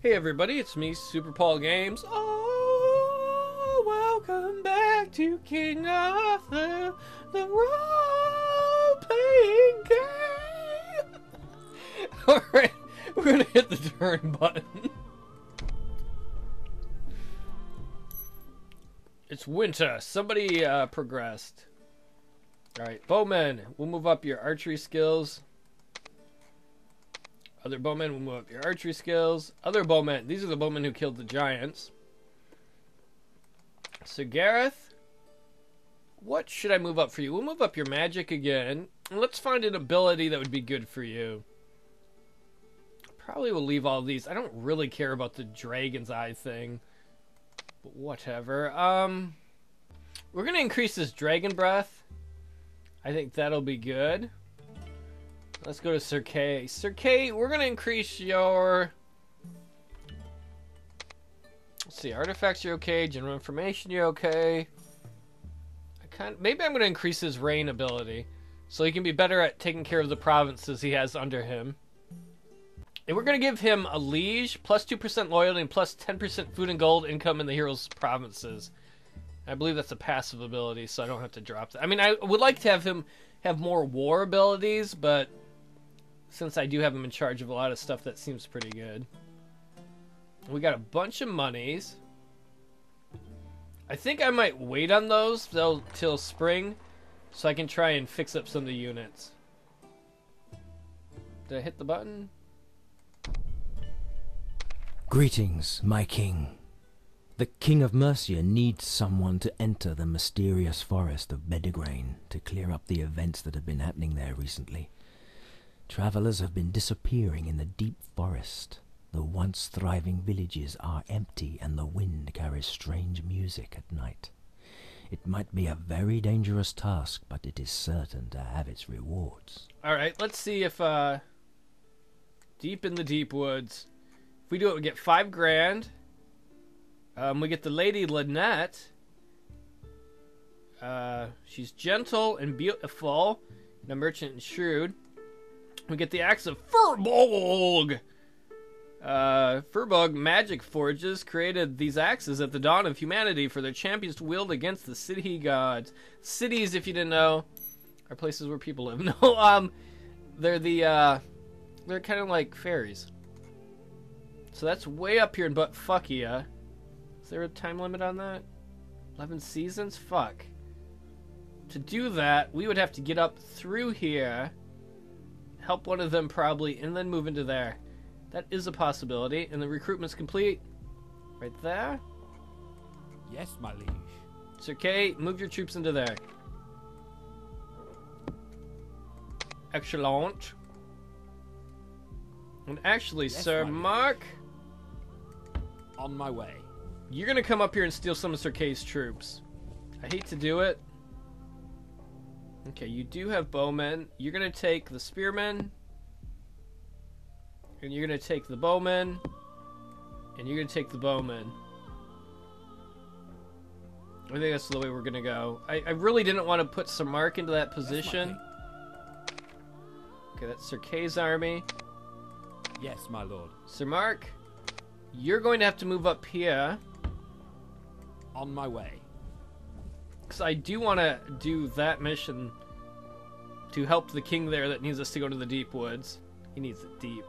Hey everybody, it's me, SuperPaulGames. Oh, welcome back to King Arthur, the role-playing game. Alright, we're gonna hit the turn button. It's winter. Somebody progressed. Alright, bowmen, we'll move up your archery skills. Other bowmen will move up your archery skills. Other bowmen, these are the bowmen who killed the giants. So Gareth, what should I move up for you? We'll move up your magic again. And let's find an ability that would be good for you. Probably will leave all these. I don't really care about the dragon's eye thing. But whatever. We're going to increase this dragon breath. I think that'll be good. Let's go to Sidhe. Sidhe, we're going to increase your... Let's see, artifacts you're okay, general information you're okay. Maybe I'm going to increase his rain ability, so he can be better at taking care of the provinces he has under him. And we're going to give him a liege, plus 2% loyalty, and plus 10% food and gold income in the hero's provinces. I believe that's a passive ability, so I don't have to drop that. I mean, I would like to have him have more war abilities, but... since I do have him in charge of a lot of stuff, that seems pretty good. We got a bunch of monies. I think I might wait on those till spring, so I can try and fix up some of the units. Did I hit the button? Greetings, my king. The King of Mercia needs someone to enter the mysterious forest of Bedegrain to clear up the events that have been happening there recently. Travelers have been disappearing in the deep forest. The once thriving villages are empty and the wind carries strange music at night. It might be a very dangerous task, but it is certain to have its rewards. Alright, let's see if, deep in the deep woods. If we do it, we get 5 grand. We get the Lady Lynette. She's gentle and beautiful. And a merchant and shrewd. We get the axe of Firbolg. Firbolg magic forges created these axes at the dawn of humanity for their champions to wield against the Sidhe gods. Cities, if you didn't know, are places where people live. No, they're they're kind of like fairies. So that's way up here in Buttfuckia. Is there a time limit on that? 11 seasons? Fuck. To do that, we would have to get up through here, help one of them probably, and then move into there. That is a possibility. And the recruitment's complete. Right there. Yes, my liege. It's okay. Move your troops into there. Excellent. And actually, yes, Sir Mark, on my way. You're going to come up here and steal some of Sidhe's troops. I hate to do it. Okay, you do have bowmen. You're going to take the spearmen. And you're going to take the bowmen. And you're going to take the bowmen. I think that's the way we're going to go. I really didn't want to put Sir Mark into that position. Okay, that's Sidhe's army. Yes, my lord. Sir Mark, you're going to have to move up here. On my way. Because I do want to do that mission to help the king there that needs us to go to the deep woods. He needs it deep.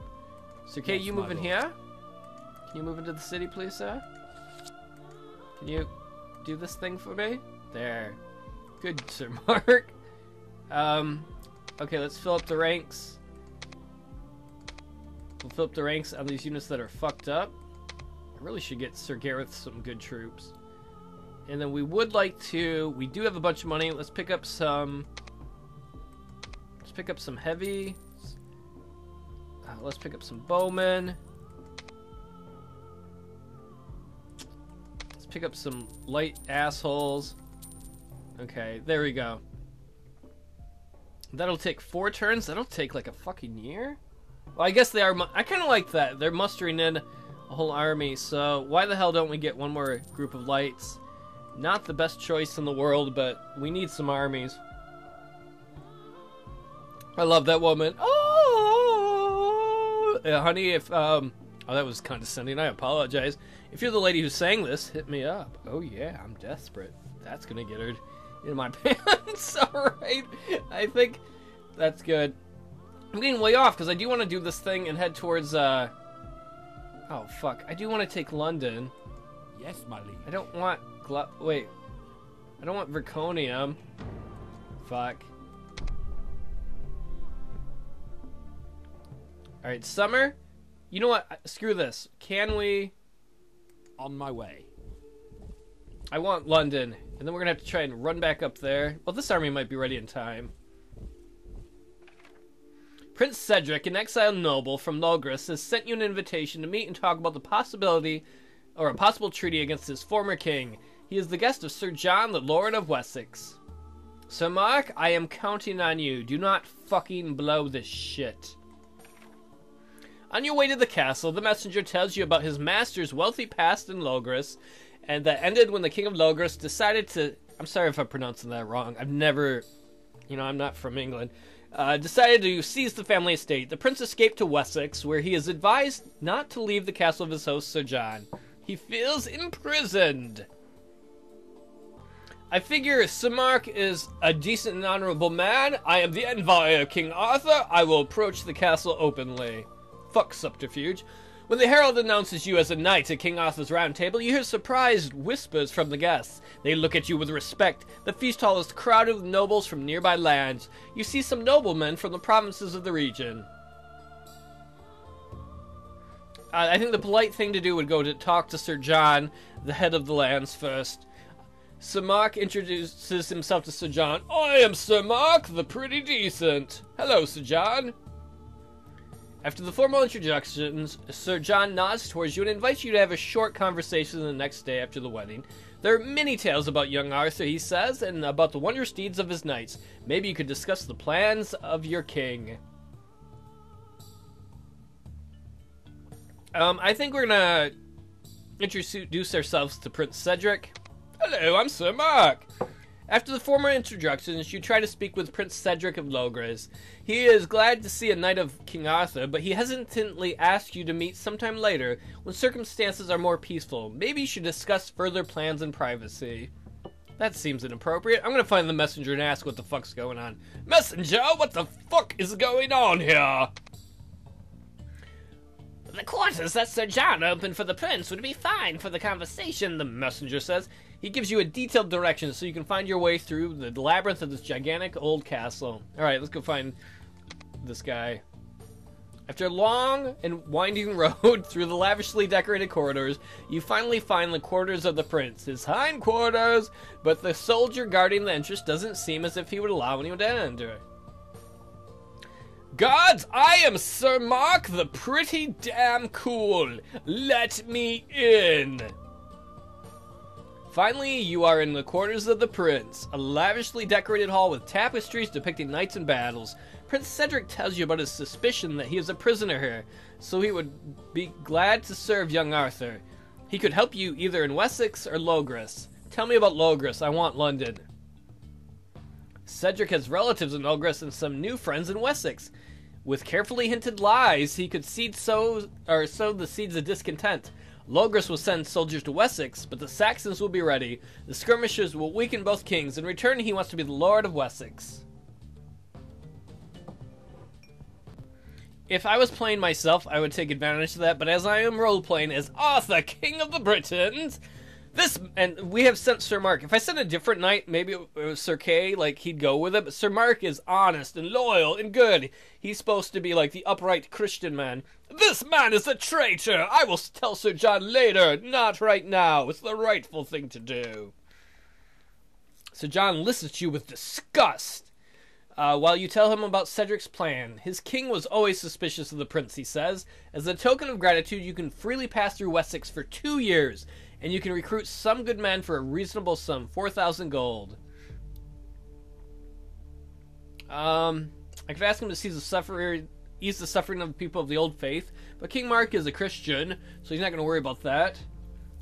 So, okay, yes, you move in here? Can you move into the city, please, sir? Can you do this thing for me? There. Good, Sir Mark. Okay, let's fill up the ranks. We'll fill up the ranks on these units that are fucked up. I really should get Sir Gareth some good troops. And then we would like to... we do have a bunch of money. Let's pick up some... let's pick up some heavy. Let's pick up some bowmen. Let's pick up some light assholes. Okay, there we go. That'll take 4 turns. That'll take like a fucking year. Well, I guess they are... I kind of like that. They're mustering in a whole army. So why the hell don't we get one more group of lights? Not the best choice in the world, but we need some armies. I love that woman. Oh, honey, if Oh, that was condescending. I apologize. If you're the lady who sang this, hit me up. Oh yeah, I'm desperate. That's gonna get her in my pants. Alright. I think that's good. I'm getting way off because I do want to do this thing and head towards, oh fuck. I do want to take London. Yes, my liege. I don't want, wait. I don't want Verconium. Fuck. Alright, Summer. You know what? Screw this. Can we... On my way. I want London. And then we're going to have to try and run back up there. Well, this army might be ready in time. Prince Cedric, an exiled noble from Logres, has sent you an invitation to meet and talk about the possibility, or a possible treaty against his former king. He is the guest of Sir John, the Lord of Wessex. Sir Mark, I am counting on you. Do not fucking blow this shit. On your way to the castle, the messenger tells you about his master's wealthy past in Logres, and that ended when the king of Logres decided to... I'm sorry if I'm pronouncing that wrong. I've never... You know, I'm not from England. Decided to seize the family estate. The prince escaped to Wessex, where he is advised not to leave the castle of his host, Sir John. He feels imprisoned. I figure Sir Mark is a decent and honorable man. I am the envoy of King Arthur. I will approach the castle openly. Fuck subterfuge. When the herald announces you as a knight at King Arthur's round table, you hear surprised whispers from the guests. They look at you with respect. The feast hall is crowded with nobles from nearby lands. You see some noblemen from the provinces of the region. I think the polite thing to do would go to talk to Sir John, the head of the lands, first. Sir Mark introduces himself to Sir John. I am Sir Mark, the pretty decent. Hello, Sir John. After the formal introductions, Sir John nods towards you and invites you to have a short conversation the next day after the wedding. There are many tales about young Arthur, he says, and about the wondrous deeds of his knights. Maybe you could discuss the plans of your king. I think we're gonna introduce ourselves to Prince Cedric. Hello, I'm Sir Mark. After the formal introductions, you try to speak with Prince Cedric of Logres. He is glad to see a knight of King Arthur, but he hesitantly asks you to meet sometime later when circumstances are more peaceful. Maybe you should discuss further plans in privacy. That seems inappropriate. I'm gonna find the messenger and ask what the fuck's going on. Messenger, what the fuck is going on here? The quarters that Sir John opened for the prince would be fine for the conversation, the messenger says. He gives you a detailed direction so you can find your way through the labyrinth of this gigantic old castle. Alright, let's go find this guy. After a long and winding road through the lavishly decorated corridors, you finally find the quarters of the prince, his hindquarters, but the soldier guarding the entrance doesn't seem as if he would allow anyone to enter. Guards, I am Sir Mark the Pretty Damn Cool. Let me in. Finally, you are in the quarters of the prince, a lavishly decorated hall with tapestries depicting knights and battles. Prince Cedric tells you about his suspicion that he is a prisoner here, so he would be glad to serve young Arthur. He could help you either in Wessex or Logres. Tell me about Logres, I want London. Cedric has relatives in Logres and some new friends in Wessex. With carefully hinted lies, he could sow the seeds of discontent. Logres will send soldiers to Wessex, but the Saxons will be ready. The skirmishers will weaken both kings. In return, he wants to be the Lord of Wessex. If I was playing myself, I would take advantage of that, but as I am role-playing as Arthur, King of the Britons, and we have sent Sir Mark. If I sent a different knight, maybe it was Sir Kay, like, he'd go with it, but Sir Mark is honest and loyal and good. He's supposed to be like the upright Christian man. This man is a traitor! I will tell Sir John later, not right now. It's the rightful thing to do. Sir John listens to you with disgust, while you tell him about Cedric's plan. His king was always suspicious of the prince, he says. As a token of gratitude, you can freely pass through Wessex for 2 years, and you can recruit some good men for a reasonable sum, 4,000 gold. I could ask him to ease the suffering of the people of the old faith, but King Mark is a Christian, so he's not going to worry about that.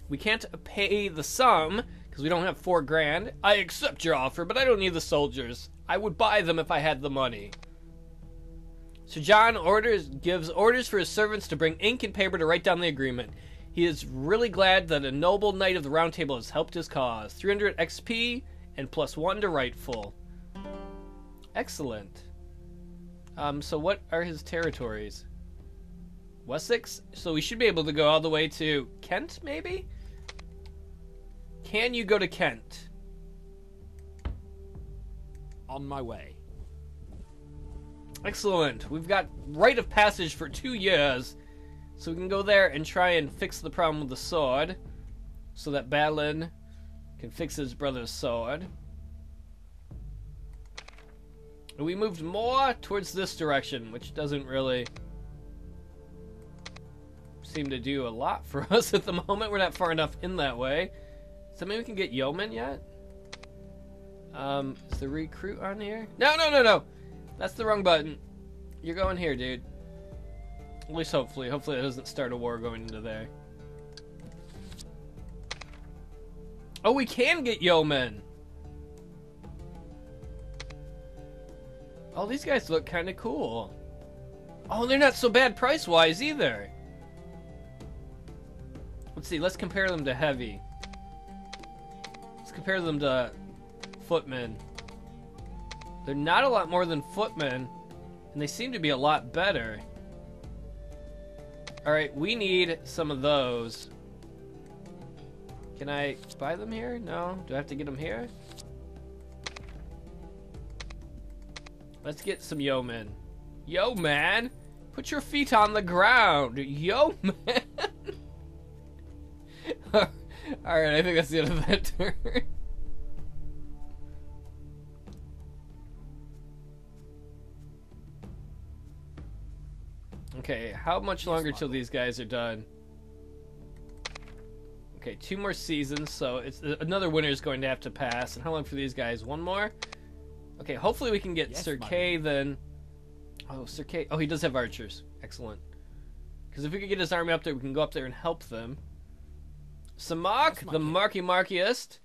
We can't pay the sum, because we don't have 4 grand. I accept your offer, but I don't need the soldiers. I would buy them if I had the money. Sir John gives orders for his servants to bring ink and paper to write down the agreement. He is really glad that a noble knight of the Round Table has helped his cause. 300 XP and +1 to rightful. Excellent. So what are his territories? Wessex? So we should be able to go all the way to Kent, maybe? Can you go to Kent? On my way. Excellent. We've got right of passage for 2 years. So we can go there and try and fix the problem with the sword. So that Balin can fix his brother's sword. And we moved more towards this direction, which doesn't really seem to do a lot for us at the moment. We're not far enough in that way. So maybe we can get yeomen yet? Is the recruit on here? No. That's the wrong button. You're going here, dude. At least hopefully. Hopefully it doesn't start a war going into there. Oh, we can get yeomen. Oh, these guys look kind of cool. Oh, they're not so bad price-wise either. Let's see. Let's compare them to heavy. Let's compare them to footmen. They're not a lot more than footmen, and they seem to be a lot better. Alright, we need some of those. Can I buy them here? No? Do I have to get them here? Let's get some yeomen. Yo, man! Put your feet on the ground! Yo, man! Alright, I think that's the end of that turn. Okay, how much longer till these guys are done? Okay, 2 more seasons, so it's another winter is going to have to pass. And how long for these guys? 1 more? Okay, hopefully we can get Sir Kay then. Oh, Sir Kay. Oh, he does have archers. Excellent. Because if we could get his army up there, we can go up there and help them. Samak, the Markiest.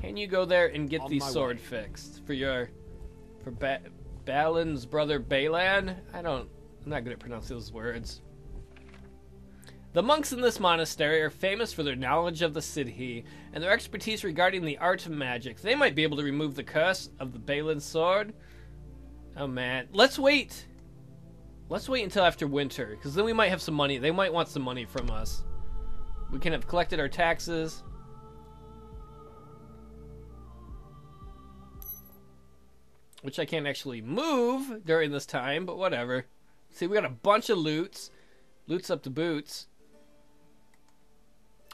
Can you go there and get the sword fixed for Balin's brother Balan? I'm not good at pronouncing those words. The monks in this monastery are famous for their knowledge of the Sidhe and their expertise regarding the art of magic. They might be able to remove the curse of the Balin's sword. Oh man, let's wait. Let's wait until after winter, because then we might have some money. They might want some money from us. We can have collected our taxes. Which I can't actually move during this time, but whatever. See, we got a bunch of loots. Loots up to boots.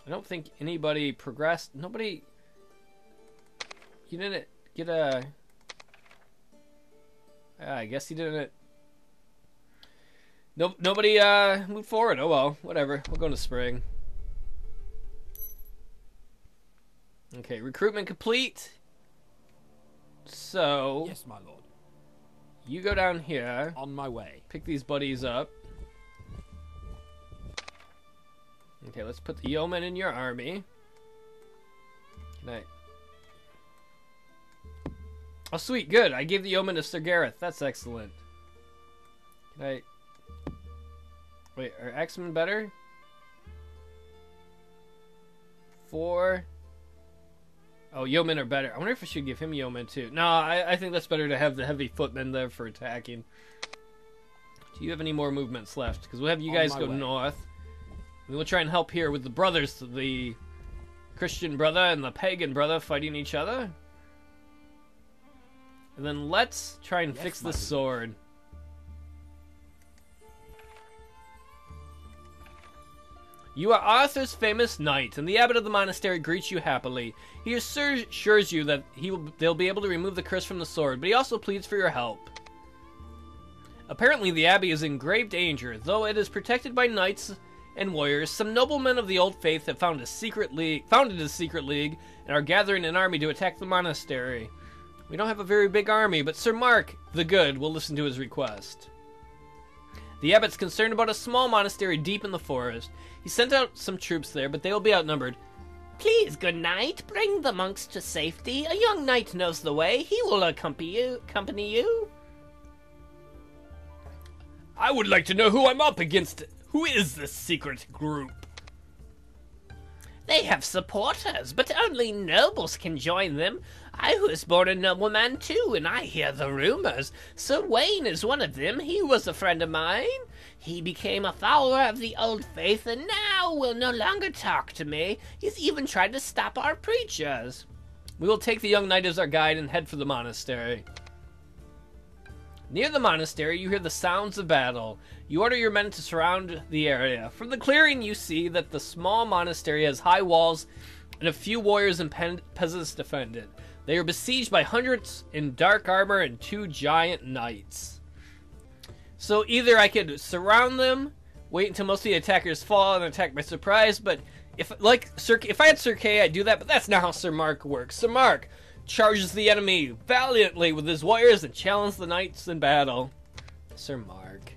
I don't think anybody progressed. Nobody... You didn't get a... I guess he didn't... Nobody moved forward. Oh well, whatever. We'll go into spring. Okay, recruitment complete. So... Yes, my lord. You go down here. On my way. Pick these buddies up. Okay, let's put the yeomen in your army. Can I... Oh, sweet, good. I gave the yeomen to Sir Gareth. That's excellent. Can I... Wait, are axemen better? 4... Oh, yeomen are better. I wonder if I should give him yeomen too. No, I think that's better to have the heavy footmen there for attacking. Do you have any more movements left? Because we'll have you guys go north. And we'll try and help here with the brothers, the Christian brother and the pagan brother fighting each other. And then let's try and fix the sword. You are Arthur's famous knight, and the abbot of the monastery greets you happily. He assures you that they'll be able to remove the curse from the sword, but he also pleads for your help. Apparently the abbey is in grave danger. Though it is protected by knights and warriors, some noblemen of the old faith have founded a secret league and are gathering an army to attack the monastery. We don't have a very big army, but Sir Mark the Good will listen to his request. The abbot's concerned about a small monastery deep in the forest. He sent out some troops there, but they will be outnumbered. Please, good knight, bring the monks to safety. A young knight knows the way. He will accompany you. I would like to know who I'm up against. Who is this secret group? They have supporters, but only nobles can join them. I was born a nobleman too, and I hear the rumors. Sir Wayne is one of them. He was a friend of mine. He became a follower of the old faith, and now will no longer talk to me. He's even tried to stop our preachers. We will take the young knight as our guide and head for the monastery. Near the monastery, you hear the sounds of battle. You order your men to surround the area. From the clearing, you see that the small monastery has high walls and a few warriors and peasants defend it. They are besieged by hundreds in dark armor and 2 giant knights. So either I could surround them, wait until most of the attackers fall and attack by surprise, but if I had Sir Kay, I'd do that, but that's not how Sir Mark works. Sir Mark charges the enemy valiantly with his warriors and challenges the knights in battle. Sir Mark.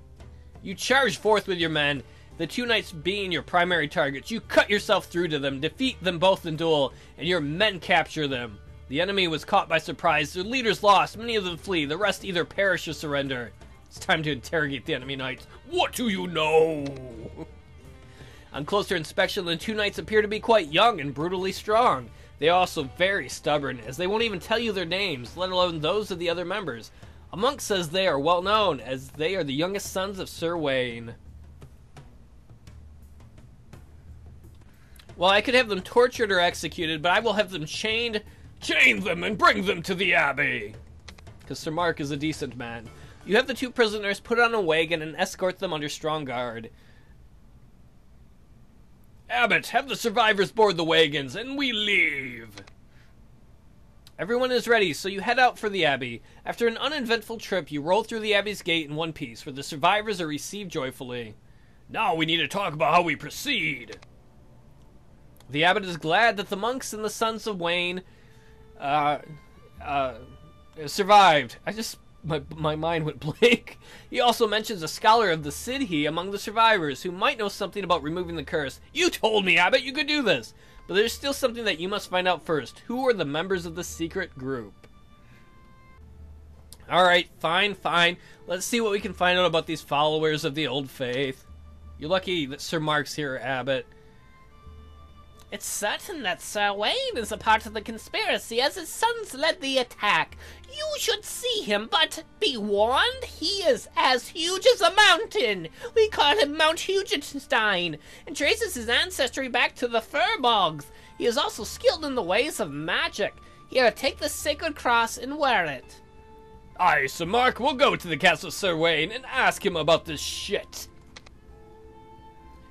You charge forth with your men, the 2 knights being your primary targets. You cut yourself through to them, defeat them both in duel, and your men capture them. The enemy was caught by surprise, their leaders lost, many of them flee, the rest either perish or surrender. It's time to interrogate the enemy knights. What do you know? On closer inspection, the 2 knights appear to be quite young and brutally strong. They are also very stubborn, as they won't even tell you their names, let alone those of the other members. A monk says they are well known, as they are the youngest sons of Sir Wayne. Well, I could have them tortured or executed, but I will have them chained. Chain them and bring them to the abbey! Because Sir Mark is a decent man. You have the 2 prisoners put on a wagon and escort them under strong guard. Abbot, have the survivors board the wagons, and we leave! Everyone is ready, so you head out for the abbey. After an uneventful trip, you roll through the abbey's gate in one piece, where the survivors are received joyfully. Now we need to talk about how we proceed. The abbot is glad that the monks and the sons of Wayne survived. My mind went blank. He also mentions a scholar of the Sidhe among the survivors who might know something about removing the curse. You told me, Abbot, you could do this. But there's still something that you must find out first. Who are the members of the secret group? Alright, fine. Let's see what we can find out about these followers of the old faith. You're lucky that Sir Mark's here, Abbot. It's certain that Sir Wayne is a part of the conspiracy, as his sons led the attack. You should see him, but be warned, he is as huge as a mountain. We call him Mount Hugenstein, and traces his ancestry back to the Furbolgs. He is also skilled in the ways of magic. Here, take the sacred cross and wear it. Aye, Sir Mark, we'll go to the castle of Sir Wayne and ask him about this shit.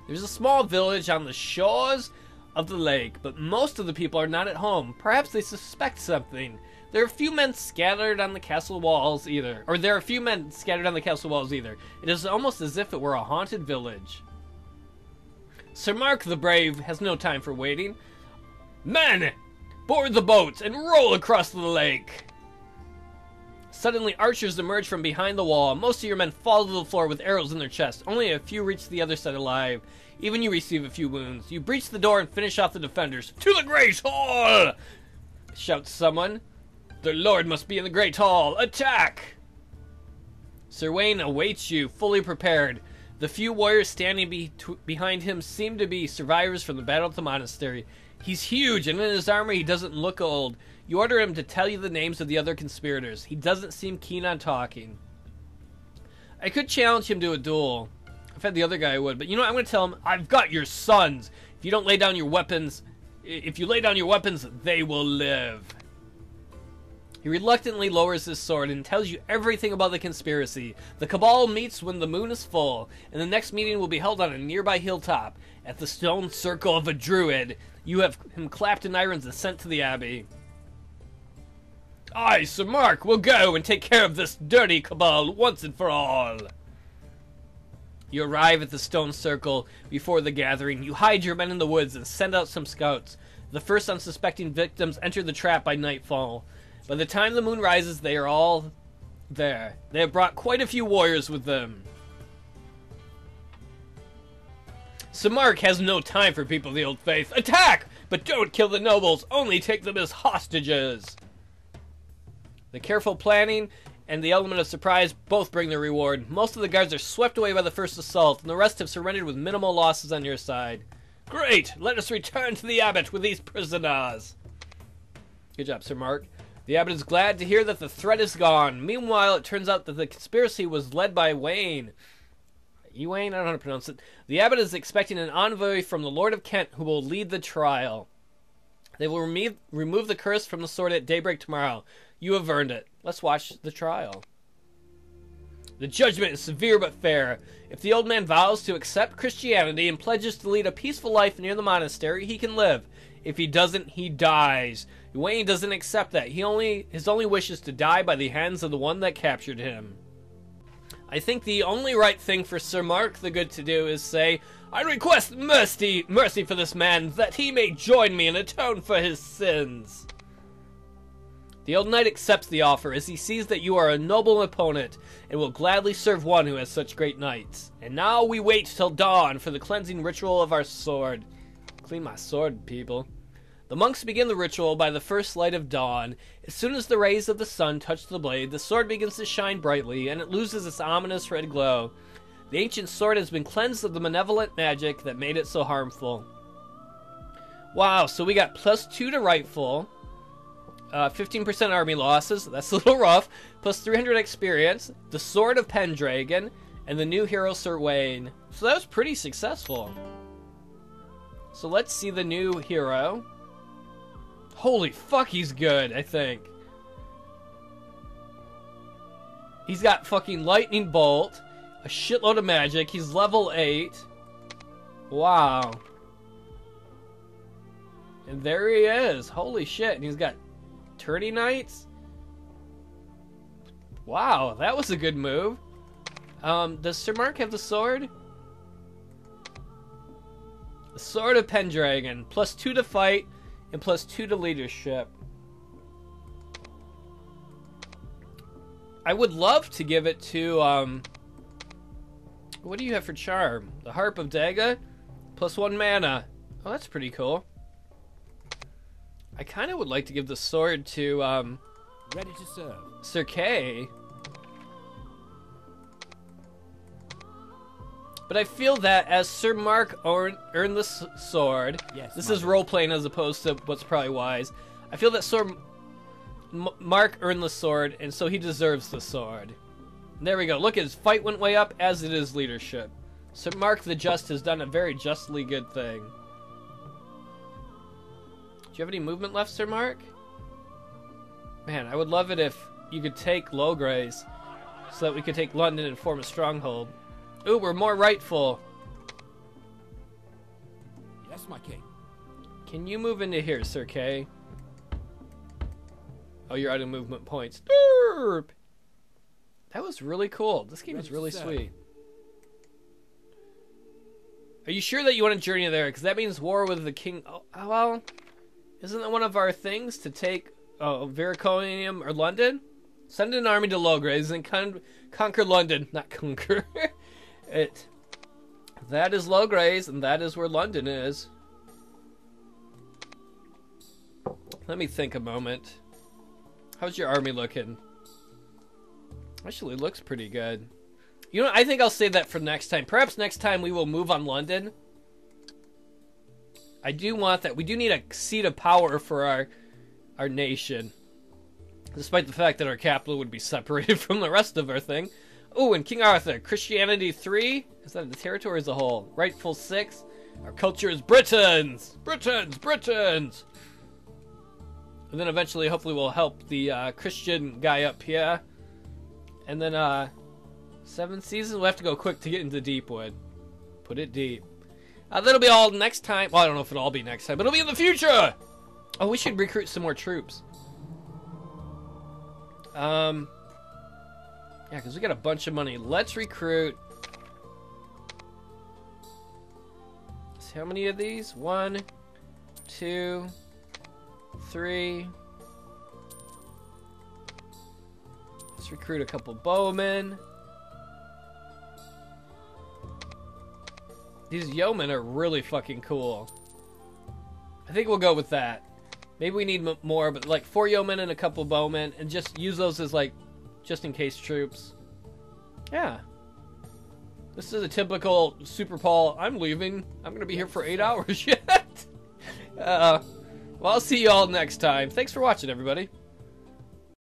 There's a small village on the shores of the lake, but most of the people are not at home. Perhaps they suspect something. There are a few men scattered on the castle walls either. It is almost as if it were a haunted village. Sir Mark the Brave has no time for waiting. Men, board the boats and roll across the lake. Suddenly, archers emerge from behind the wall. Most of your men fall to the floor with arrows in their chests. Only a few reach the other side alive. Even you receive a few wounds. You breach the door and finish off the defenders. To the Great Hall! Shouts someone. The Lord must be in the Great Hall. Attack! Sir Wayne awaits you, fully prepared. The few warriors standing behind him seem to be survivors from the Battle at the Monastery. He's huge, and in his armor he doesn't look old. You order him to tell you the names of the other conspirators. He doesn't seem keen on talking. I could challenge him to a duel. If I had the other guy, I would. But you know what? I'm going to tell him, I've got your sons. If you lay down your weapons, they will live. He reluctantly lowers his sword and tells you everything about the conspiracy. The Cabal meets when the moon is full, and the next meeting will be held on a nearby hilltop. At the stone circle of a druid, you have him clapped in irons and sent to the abbey. Aye, Sir Mark, we'll go and take care of this dirty Cabal once and for all. You arrive at the stone circle before the gathering. You hide your men in the woods and send out some scouts. The first unsuspecting victims enter the trap by nightfall. By the time the moon rises, they are all there. They have brought quite a few warriors with them. Sir Mark has no time for people of the old faith. Attack! But don't kill the nobles. Only take them as hostages. The careful planning and the element of surprise both bring their reward. Most of the guards are swept away by the first assault, and the rest have surrendered with minimal losses on your side. Great! Let us return to the abbot with these prisoners. Good job, Sir Mark. The abbot is glad to hear that the threat is gone. Meanwhile, it turns out that the conspiracy was led by Wayne. Ewain? I don't know how to pronounce it. The abbot is expecting an envoy from the Lord of Kent who will lead the trial. They will remove the curse from the sword at daybreak tomorrow. You have earned it. Let's watch the trial. The judgment is severe but fair. If the old man vows to accept Christianity and pledges to lead a peaceful life near the monastery, he can live. If he doesn't, he dies. Wayne doesn't accept that. His only wish is to die by the hands of the one that captured him. I think the only right thing for Sir Mark the Good to do is say, I request mercy for this man, that he may join me and atone for his sins. The old knight accepts the offer, as he sees that you are a noble opponent, and will gladly serve one who has such great knights. And now we wait till dawn for the cleansing ritual of our sword. Clean my sword, people. The monks begin the ritual by the first light of dawn. As soon as the rays of the sun touch the blade, the sword begins to shine brightly, and it loses its ominous red glow. The ancient sword has been cleansed of the malevolent magic that made it so harmful. Wow, so we got +2 to rifle, 15% army losses, that's a little rough, plus 300 experience, the Sword of Pendragon, and the new hero Sir Wayne. So that was pretty successful. So let's see the new hero. Holy fuck, he's good, I think. He's got fucking lightning bolt, a shitload of magic, he's level 8. Wow. And there he is, holy shit, and he's got Tourney Knights? Wow, that was a good move. Does Sir Mark have the sword? The Sword of Pendragon, +2 to fight, and +2 to leadership. I would love to give it to, what do you have for charm? The Harp of Daga, +1 mana. Oh, that's pretty cool. I kind of would like to give the sword to, Ready to serve. Sir Kay. But I feel that as Sir Mark earned the sword, Yes, this is role-playing as opposed to what's probably wise. I feel that Mark earned the sword, and so he deserves the sword. There we go. Look, his fight went way up, as it is leadership. Sir Mark the Just has done a very justly good thing. Do you have any movement left, Sir Mark? Man, I would love it if you could take Logres, so that we could take London and form a stronghold. Ooh, we're more rightful. Yes, my king. Can you move into here, Sir Kay? Oh, you're out of movement points. Derp! That was really cool. This game is really sweet. Are you sure that you want to journey there? Because that means war with the king. Oh, well, isn't that one of our things to take Vericonium or London? Send an army to Logres and conquer London. Not conquer. That is Logres, and that is where London is. Let me think a moment. How's your army looking? Actually, looks pretty good. You know, I think I'll save that for next time. Perhaps next time we will move on London. I do want that. We do need a seat of power for our nation. Despite the fact that our capital would be separated from the rest of our thing. Oh, and King Arthur. Christianity 3? Is that the territory as a whole? Rightful 6? Our culture is Britons! Britons! Britons! And then eventually, hopefully, we'll help the Christian guy up here. And then, 7 seasons? We'll have to go quick to get into Deepwood. Put it deep. That'll be all next time. Well, I don't know if it'll all be next time, but it'll be in the future! Oh, we should recruit some more troops. Yeah, because we got a bunch of money. Let's recruit. See how many of these? 1, 2, 3. Let's recruit a couple bowmen. These yeomen are really fucking cool. I think we'll go with that. Maybe we need more, but like 4 yeomen and a couple bowmen, and just use those as like just in case troops. Yeah. This is a typical Super Paul. I'm leaving. I'm going to be here for 8 hours yet. Well, I'll see you all next time. Thanks for watching, everybody.